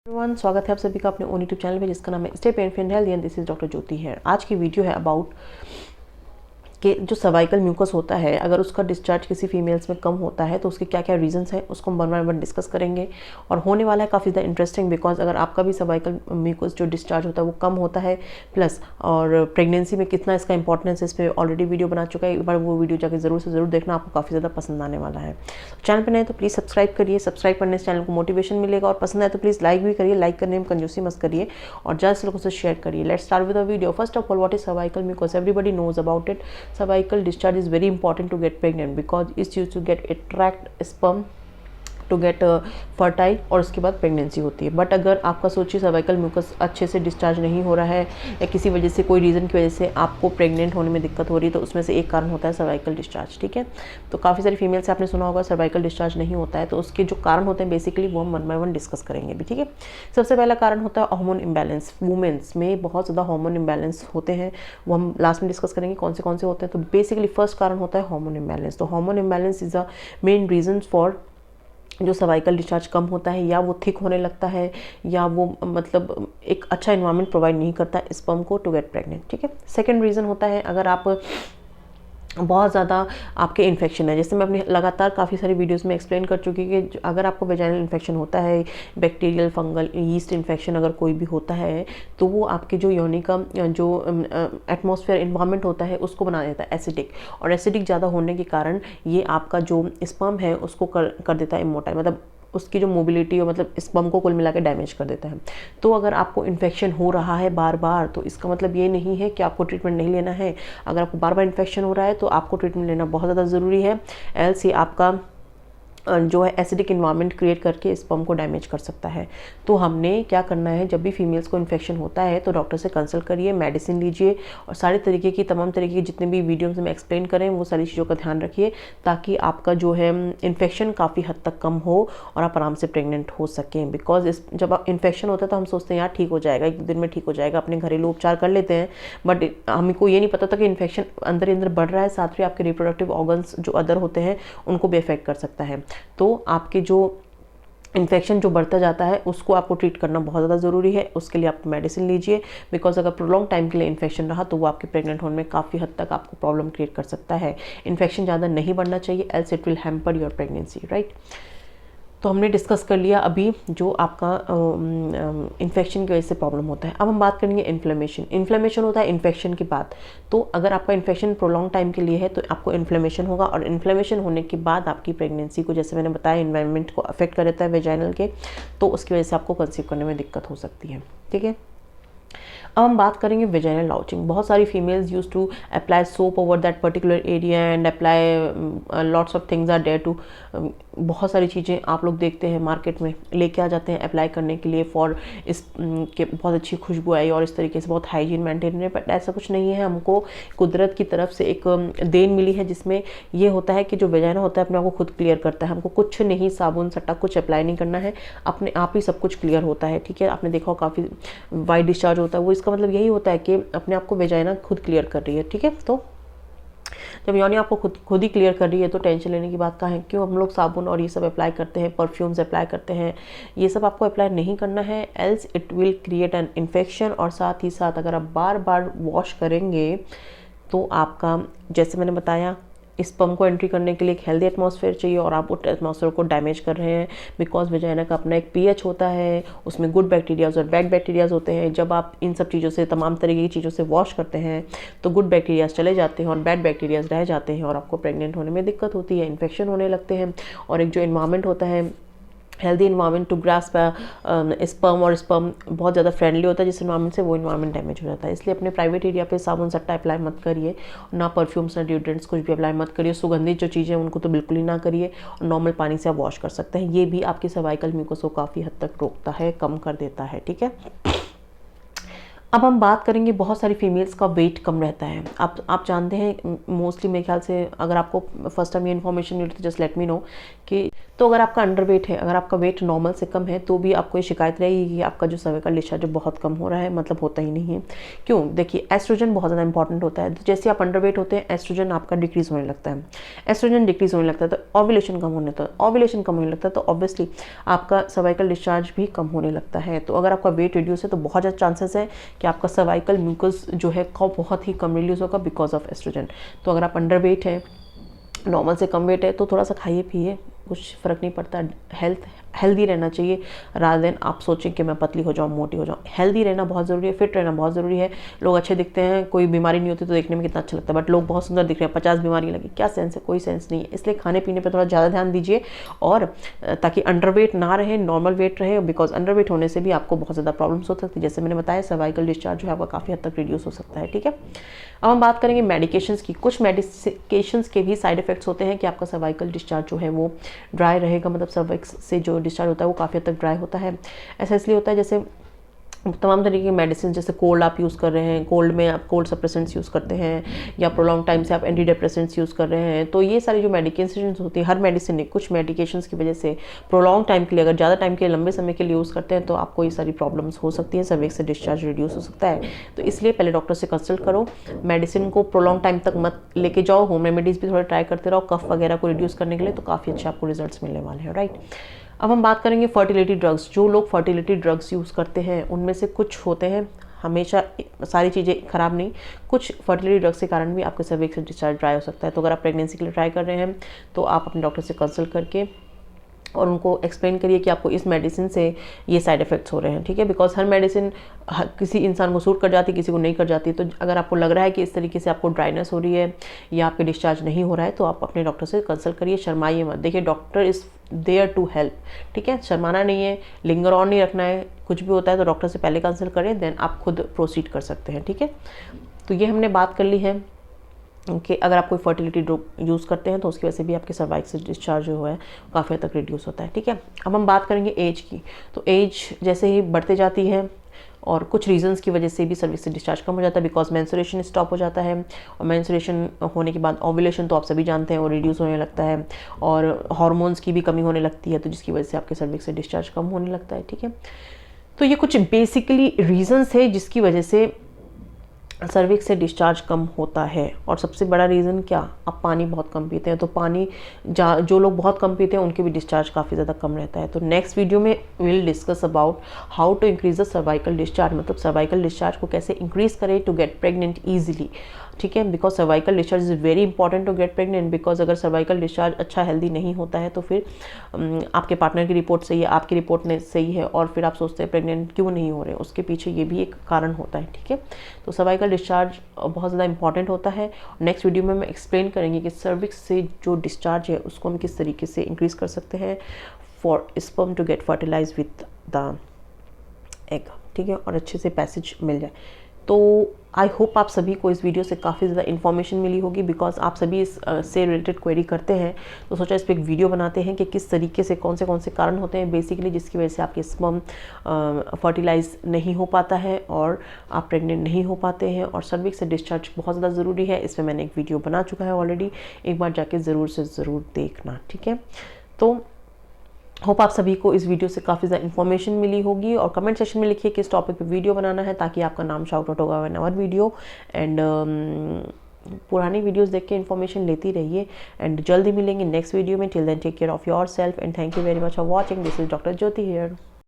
Everyone, स्वागत है आप सभी का अपने ओन यूट्यूब चैनल पे जिसका नाम है step and health and this is doctor Jyoti है। आज की वीडियो है अबाउट कि जो सर्वाइकल म्यूकस होता है, अगर उसका डिस्चार्ज किसी फीमेल्स में कम होता है तो उसके क्या क्या रीजंस हैं, उसको हम वन बाय वन डिस्कस करेंगे। और होने वाला है काफ़ी ज़्यादा इंटरेस्टिंग, बिकॉज अगर आपका भी सर्वाइकल म्यूकस जो डिस्चार्ज होता है वो कम होता है, प्लस और प्रेगनेंसी में कितना इसका इंपॉर्टेंस है, इस पर ऑलरेडी वीडियो बना चुका है। एक बार वो वीडियो जाकर ज़रूर से ज़रूर देखना, आपको काफ़ी ज़्यादा पसंद आने वाला है। चैनल पर नए तो प्लीज़ सब्सक्राइब करिए, सब्सक्राइब करने से चैनल को मोटिवेशन मिलेगा, और पसंद आए तो प्लीज़ लाइक भी करिए, लाइक करने में कंजूसी मत करिए और ज़्यादा से लोगों से शेयर करिए। Let's start with the video. First of all, what is cervical mucus? Everybody knows about it. Cervical discharge is very important to get pregnant because it's used to get attract sperm to get fertile, और उसके बाद pregnancy होती है। But अगर आपका सोचिए cervical mucus अच्छे से डिस्चार्ज नहीं हो रहा है या किसी वजह से, कोई रीज़न की वजह से आपको प्रेग्नेंट होने में दिक्कत हो रही है, तो उसमें से एक कारण होता है सर्वाइकल डिस्चार्ज। ठीक है, तो काफ़ी सारी फीमेल से आपने सुना होगा सर्वाइकल डिस्चार्ज नहीं होता है, तो उसके जो कारण होते हैं बेसिकली वो हम वन बाय वन डिस्कस करेंगे भी। ठीक है, सबसे पहला कारण होता है हार्मोन इम्बैलेंस। वुमेन्स में बहुत ज़्यादा हार्मोन इम्बैलेंस होते हैं, वो हम लास्ट में डिस्कस करेंगे कौन से होते हैं। तो बेसिकली फर्स्ट कारण होता है हार्मोन इम्बैलेंस। तो hormone imbalance is the main reason for जो सर्वाइकल डिस्चार्ज कम होता है, या वो थिक होने लगता है, या वो मतलब एक अच्छा इन्वायरमेंट प्रोवाइड नहीं करता स्पर्म को टू गेट प्रेग्नेंट। ठीक है, सेकंड रीज़न होता है अगर आप बहुत ज़्यादा आपके इन्फेक्शन है, जैसे मैं अपनी लगातार काफ़ी सारी वीडियोस में एक्सप्लेन कर चुकी कि अगर आपको वेजाइनल इन्फेक्शन होता है, बैक्टीरियल, फंगल, यीस्ट इन्फेक्शन अगर कोई भी होता है, तो वो आपके जो योनि का जो एटमॉस्फेयर इन्वायरमेंट होता है उसको बना देता है एसिडिक, और एसिडिक ज़्यादा होने के कारण ये आपका जो स्पर्म है उसको कर देता है इमोटाइल, मतलब उसकी जो मोबिलिटी और मतलब स्पर्म को कुल मिला के डैमेज कर देता है। तो अगर आपको इन्फेक्शन हो रहा है बार बार, तो इसका मतलब ये नहीं है कि आपको ट्रीटमेंट नहीं लेना है। अगर आपको बार बार इन्फेक्शन हो रहा है तो आपको ट्रीटमेंट लेना बहुत ज़्यादा ज़रूरी है, एल्स ये आपका जो है एसिडिक इन्वायरमेंट क्रिएट करके स्पर्म को डैमेज कर सकता है। तो हमने क्या करना है, जब भी फीमेल्स को इन्फेक्शन होता है तो डॉक्टर से कंसल्ट करिए, मेडिसिन लीजिए, और सारे तरीके की तमाम तरीके की जितने भी वीडियोस में एक्सप्लेन करें वो सारी चीज़ों का ध्यान रखिए, ताकि आपका जो है इन्फेक्शन काफ़ी हद तक कम हो और आप आराम से प्रेग्नेंट हो सकें। बिकॉज जब आप इन्फेक्शन होता है तो हम सोचते हैं यार ठीक हो जाएगा, एक दिन में ठीक हो जाएगा, अपने घरेलू उपचार कर लेते हैं, बट हमको ये नहीं पता था कि इन्फेक्शन अंदर ही अंदर बढ़ रहा है, साथ ही आपके रिप्रोडक्टिव ऑर्गन्स जो अदर होते हैं उनको भी अफेक्ट कर सकता है। तो आपके जो इन्फेक्शन जो बढ़ता जाता है उसको आपको ट्रीट करना बहुत ज़्यादा ज़रूरी है, उसके लिए आप मेडिसिन लीजिए, बिकॉज अगर प्रोलॉन्ग टाइम के लिए इन्फेक्शन रहा तो वो आपके प्रेग्नेंट होने में काफ़ी हद तक आपको प्रॉब्लम क्रिएट कर सकता है। इन्फेक्शन ज़्यादा नहीं बढ़ना चाहिए, else it will hamper your pregnancy, right. तो हमने डिस्कस कर लिया अभी जो आपका इन्फेक्शन की वजह से प्रॉब्लम होता है। अब हम बात करेंगे इन्फ्लेमेशन। इन्फ्लेमेशन होता है इन्फेक्शन के बाद, तो अगर आपका इन्फेक्शन प्रोलॉन्ग टाइम के लिए है तो आपको इन्फ्लेमेशन होगा, और इन्फ्लेमेशन होने के बाद आपकी प्रेगनेंसी को, जैसे मैंने बताया, इन्वायरमेंट को अफेक्ट कर देता है वेजाइनल के, तो उसकी वजह से आपको कंसीव करने में दिक्कत हो सकती है। ठीक है, अब हम बात करेंगे वेजाइनल लाउचिंग। बहुत सारी females use to apply soap over that particular area and apply lots of things are there too, बहुत सारी चीज़ें आप लोग देखते हैं मार्केट में लेके आ जाते हैं अप्लाई करने के लिए फॉर इस के बहुत अच्छी खुशबू आई और इस तरीके से बहुत हाइजीन मेंटेन है, बट ऐसा कुछ नहीं है। हमको कुदरत की तरफ से एक देन मिली है जिसमें ये होता है कि जो वेजाइना होता है अपने आप को खुद क्लियर करता है, हमको कुछ नहीं, साबुन सट्टा कुछ अप्लाई नहीं करना है, अपने आप ही सब कुछ क्लियर होता है। ठीक है, आपने देखा काफ़ी वाइट डिस्चार्ज होता है, वो इसका मतलब यही होता है कि अपने आप को वेजाइना खुद क्लियर कर रही है। ठीक है, तो जब योनि आपको खुद ही क्लियर कर रही है तो टेंशन लेने की बात कहाँ है। क्यों हम लोग साबुन और ये सब अप्लाई करते हैं, परफ्यूम्स अप्लाई करते हैं, ये सब आपको अप्लाई नहीं करना है, else it will create an infection. और साथ ही साथ अगर आप बार बार वॉश करेंगे तो आपका, जैसे मैंने बताया, स्पर्म को एंट्री करने के लिए एक हेल्दी एटमॉस्फेयर चाहिए, और आप उस एटमॉस्फेयर को डैमेज कर रहे हैं, बिकॉज वेजाइना का अपना एक पीएच होता है, उसमें गुड बैक्टीरियाज और बैड बैक्टीरियाज होते हैं। जब आप इन सब चीज़ों से, तमाम तरीके की चीज़ों से वॉश करते हैं तो गुड बैक्टीरियाज चले जाते हैं और बैड बैक्टीरियाज रह जाते हैं, और आपको प्रेग्नेंट होने में दिक्कत होती है, इन्फेक्शन होने लगते हैं। और एक जो इन्वायरमेंट होता है, healthy environment to grasp sperm, और स्पर्म बहुत ज़्यादा फ्रेंडली होता है जिस इन्वायरमेंट से, वो इन्वायरमेंट डैमेज हो जाता है। इसलिए अपने प्राइवेट एरिया पे साबुन सट्टा अप्लाई मत करिए, ना परफ्यूम्स ना डिओड्रेंट्स कुछ भी अप्लाई मत करिए। सुगंधित जो चीज़ें हैं उनको तो बिल्कुल ही ना करिए, और नॉर्मल पानी से आप वॉश कर सकते हैं। ये भी आपकी सर्वाइकल म्यूकस को काफ़ी हद तक रोकता है, कम कर देता है। ठीक है, अब हम बात करेंगे, बहुत सारी फीमेल्स का वेट कम रहता है। आप जानते हैं मोस्टली, मेरे ख्याल से अगर आपको फर्स्ट टाइम ये इन्फॉर्मेशन मिली तो जस्ट लेट मी नो कि तो अगर आपका अंडरवेट है, अगर आपका वेट नॉर्मल से कम है, तो भी आपको ये शिकायत रहेगी कि आपका जो सर्वाइकल डिस्चार्ज बहुत कम हो रहा है, मतलब होता ही नहीं है। क्यों? देखिए, एस्ट्रोजन बहुत ज़्यादा इंपॉर्टेंट होता है। तो जैसे आप अंडरवेट होते हैं, एस्ट्रोजन आपका डिक्रीज होने लगता है। एस्ट्रोजन डिक्रीज होने लगता है तो ओव्यूलेशन कम होने लगता है, ओव्यूलेशन कम होने लगता है तो ऑब्वियसली आपका सर्वाइकल डिस्चार्ज भी कम होने लगता है। तो अगर आपका वेट रिड्यूस है तो बहुत ज़्यादा चांसेस है कि आपका सर्वाइकल म्यूकस जो है बहुत ही कम रिड्यूस होगा बिकॉज ऑफ एस्ट्रोजन। तो अगर आप अंडरवेट है, नॉर्मल से कम वेट है, तो थोड़ा सा खाइए पिए, कुछ फ़र्क नहीं पड़ता। हेल्दी रहना चाहिए रादर देन आप सोचें कि मैं पतली हो जाऊँ, मोटी हो जाऊँ। हेल्दी रहना बहुत ज़रूरी है, फिट रहना बहुत ज़रूरी है। लोग अच्छे दिखते हैं, कोई बीमारी नहीं होती तो देखने में कितना अच्छा लगता है, बट लोग बहुत सुंदर दिख रहे हैं, 50 बीमारी लगी, क्या सेंस है? कोई सेंस नहीं है। इसलिए खाने पीने पर थोड़ा ज़्यादा ध्यान दीजिए, और ताकि अंडरवेट ना रहे, नॉर्मल वेट रहे, बिकॉज अंडरवेट होने से भी आपको बहुत ज़्यादा प्रॉब्लम्स हो सकती है। जैसे मैंने बताया, सर्वाइकल डिस्चार्ज जो है आपका काफ़ी हद तक रिड्यूस हो सकता है। ठीक है, अब हम बात करेंगे मेडिकेशंस की। कुछ मेडिकेशंस के भी साइड इफेक्ट्स होते हैं कि आपका सर्वाइकल डिस्चार्ज जो है वो ड्राई रहेगा, मतलब सर्विक्स से जो डिस्चार्ज होता है वो काफ़ी हद तक ड्राई होता है। ऐसा इसलिए होता है जैसे तमाम तरीके की मेडिसिन, जैसे कोल्ड आप यूज़ कर रहे हैं, कोल्ड में आप कोल्ड सप्रेसेंट्स यूज़ करते हैं, या प्रोलॉन्ग टाइम से आप एंटी डिप्रेसेंट्स यूज़ कर रहे हैं, तो ये सारी जो मेडिकेशंस होती है, हर मेडिसिन ने कुछ मेडिकेशंस की वजह से प्रोलॉन्ग टाइम के लिए, अगर ज़्यादा टाइम के लिए, लंबे समय के लिए यूज़ करते हैं तो आपको ये सारी प्रॉब्लम्स हो सकती हैं, सर्विक्स से डिस्चार्ज रिड्यूस हो सकता है। तो इसलिए पहले डॉक्टर से कंसल्ट करो, मेडिसिन को प्रोलॉन्ग टाइम तक मत लेके जाओ, होम रेमेडीज़ भी थोड़ा ट्राई करते रहो कफ वगैरह को रिड्यूस करने के लिए, तो काफ़ी अच्छे आपको रिजल्ट्स मिलने वाले हैं। राइट, अब हम बात करेंगे फर्टिलिटी ड्रग्स। जो लोग फर्टिलिटी ड्रग्स यूज़ करते हैं उनमें से कुछ होते हैं, हमेशा सारी चीज़ें ख़राब नहीं, कुछ फर्टिलिटी ड्रग्स के कारण भी आपके सर्विक्स से डिस्चार्ज ड्राई हो सकता है। तो अगर आप प्रेगनेंसी के लिए ट्राई कर रहे हैं तो आप अपने डॉक्टर से कंसल्ट करके और उनको एक्सप्लेन करिए कि आपको इस मेडिसिन से ये साइड इफ़ेक्ट्स हो रहे हैं। ठीक है, बिकॉज हर मेडिसिन किसी इंसान को सूट कर जाती है, किसी को नहीं कर जाती। तो अगर आपको लग रहा है कि इस तरीके से आपको ड्राइनेस हो रही है या आपके डिस्चार्ज नहीं हो रहा है, तो आप अपने डॉक्टर से कंसल्ट करिए, शर्माइए मत। देखिए, doctor is there to help. ठीक है, शर्माना नहीं है, लिंगर ऑन नहीं रखना है। कुछ भी होता है तो डॉक्टर से पहले कंसल्ट करें, देन आप खुद प्रोसीड कर सकते हैं। ठीक है, तो ये हमने बात कर ली है कि अगर आप कोई फर्टिलिटी ड्रग यूज़ करते हैं तो उसकी वजह से भी आपके सर्वाइक्स से डिस्चार्ज जो है काफ़ी हद तक रिड्यूस होता है। ठीक है, अब हम बात करेंगे एज की। तो एज जैसे ही बढ़ते जाती है और कुछ रीजंस की वजह से भी सर्विक्स से डिस्चार्ज कम हो जाता है, बिकॉज मेंस्ट्रुएशन स्टॉप हो जाता है, और मेंस्ट्रुएशन होने के बाद ओव्यूलेशन तो आप सभी जानते हैं वो रिड्यूस होने लगता है, और हार्मोन्स की भी कमी होने लगती है, तो जिसकी वजह से आपके सर्विक्स से डिस्चार्ज कम होने लगता है। ठीक है, तो ये कुछ बेसिकली रीजंस है जिसकी वजह से सर्विक्स से डिस्चार्ज कम होता है। और सबसे बड़ा रीज़न क्या, आप पानी बहुत कम पीते हैं। तो पानी जो लोग बहुत कम पीते हैं उनके भी डिस्चार्ज काफ़ी ज़्यादा कम रहता है। तो नेक्स्ट वीडियो में will discuss about how to increase the cervical discharge, मतलब सर्वाइकल डिस्चार्ज को कैसे इंक्रीज करें टू गेट प्रेग्नेंट ईजिली। ठीक है, because cervical discharge is very important to get pregnant, because अगर सर्वाइकल डिस्चार्ज अच्छा हेल्दी नहीं होता है तो फिर आपके पार्टनर की रिपोर्ट सही है, आपकी रिपोर्ट सही है, और फिर आप सोचते हैं प्रेग्नेंट क्यों नहीं हो रहे, उसके पीछे ये भी एक कारण होता है। ठीक है, तो सर्वाइकल डिस्चार्ज बहुत ज़्यादा इंपॉर्टेंट होता है। नेक्स्ट वीडियो में मैं एक्सप्लेन करेंगे कि सर्विक्स से जो डिस्चार्ज है उसको हम किस तरीके से इंक्रीज कर सकते हैं for sperm to get fertilize with the egg. ठीक है, और अच्छे से पैसेज मिल जाए। तो आई होप आप सभी को इस वीडियो से काफ़ी ज़्यादा इन्फॉर्मेशन मिली होगी, बिकॉज आप सभी इस से रिलेटेड क्वेरी करते हैं, तो सोचा इस पर एक वीडियो बनाते हैं कि किस तरीके से कौन से कारण होते हैं बेसिकली जिसकी वजह से आपके स्पर्म फर्टिलाइज नहीं हो पाता है और आप प्रेग्नेंट नहीं हो पाते हैं, और सर्विक्स से डिस्चार्ज बहुत ज़्यादा ज़रूरी है। इस पर मैंने एक वीडियो बना चुका है ऑलरेडी, एक बार जाके ज़रूर से ज़रूर देखना। ठीक है, तो होप आप सभी को इस वीडियो से काफ़ी ज़्यादा इन्फॉर्मेशन मिली होगी, और कमेंट सेक्शन में लिखिए किस टॉपिक पे वीडियो बनाना है ताकि आपका नाम शाउट आउट होगा इन आवर वीडियो। एंड पुरानी वीडियोस देख के इन्फॉर्मेशन लेती रहिए, एंड जल्दी मिलेंगे नेक्स्ट वीडियो में। Till then take care of yourself and thank you very much for watching. This is doctor Jyoti here.